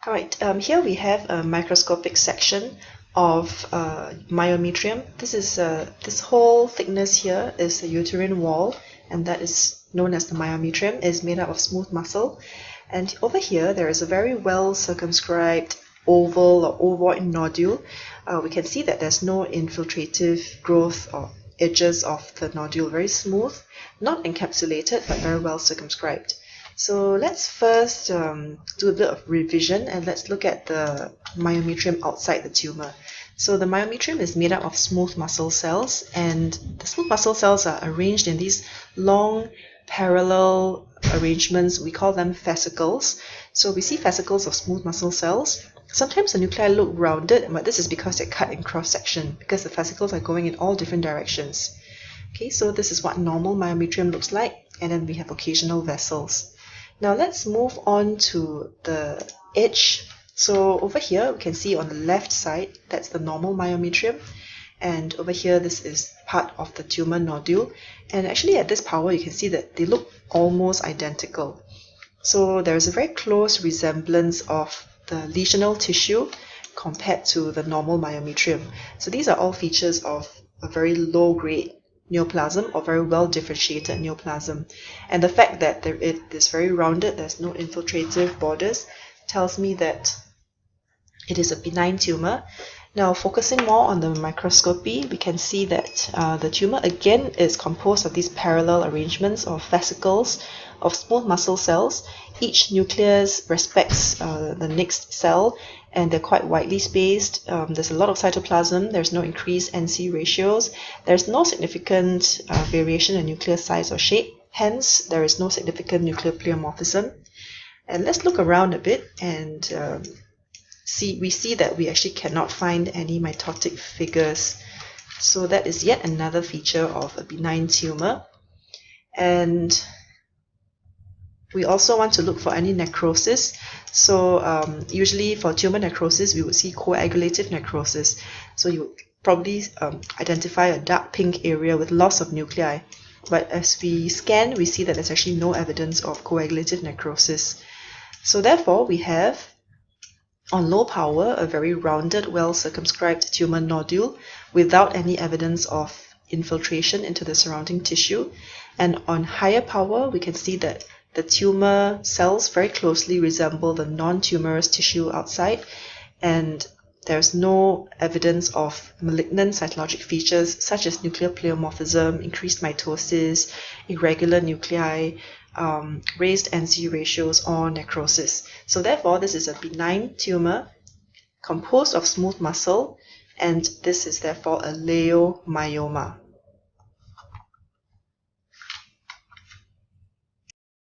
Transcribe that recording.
Alright, here we have a microscopic section of myometrium. This whole thickness here is the uterine wall, and that is known as the myometrium. It is made up of smooth muscle. And over here there is a very well circumscribed oval or ovoid nodule. We can see that there's no infiltrative growth or edges of the nodule, very smooth, not encapsulated but very well circumscribed. So let's first do a bit of revision, and let's look at the myometrium outside the tumor. So the myometrium is made up of smooth muscle cells, and the smooth muscle cells are arranged in these long parallel arrangements. We call them fascicles. So we see fascicles of smooth muscle cells. Sometimes the nuclei look rounded, but this is because they're cut in cross-section, because the fascicles are going in all different directions. Okay, so this is what normal myometrium looks like, and then we have occasional vessels. Now let's move on to the edge. So over here we can see on the left side, that's the normal myometrium, and over here this is part of the tumor nodule, and actually at this power you can see that they look almost identical. So there is a very close resemblance of the lesional tissue compared to the normal myometrium. So these are all features of a very low grade neoplasm or very well differentiated neoplasm, and the fact that it is very rounded, there's no infiltrative borders, tells me that it is a benign tumor. Now focusing more on the microscopy, we can see that the tumor again is composed of these parallel arrangements of fascicles of smooth muscle cells. Each nucleus respects the next cell, and they're quite widely spaced. There's a lot of cytoplasm. There's no increased NC ratios. There's no significant variation in nuclear size or shape. Hence, there is no significant nuclear pleomorphism. And let's look around a bit and we see that we actually cannot find any mitotic figures. So that is yet another feature of a benign tumor. And we also want to look for any necrosis. So usually for tumor necrosis, we would see coagulative necrosis. So you would probably identify a dark pink area with loss of nuclei. But as we scan, we see that there's actually no evidence of coagulative necrosis. So therefore, we have, on low power, a very rounded, well-circumscribed tumor nodule without any evidence of infiltration into the surrounding tissue. And on higher power, we can see that the tumor cells very closely resemble the non-tumorous tissue outside, and there's no evidence of malignant cytologic features such as nuclear pleomorphism, increased mitosis, irregular nuclei, raised NC ratios, or necrosis. So therefore, this is a benign tumor composed of smooth muscle, and this is therefore a leiomyoma.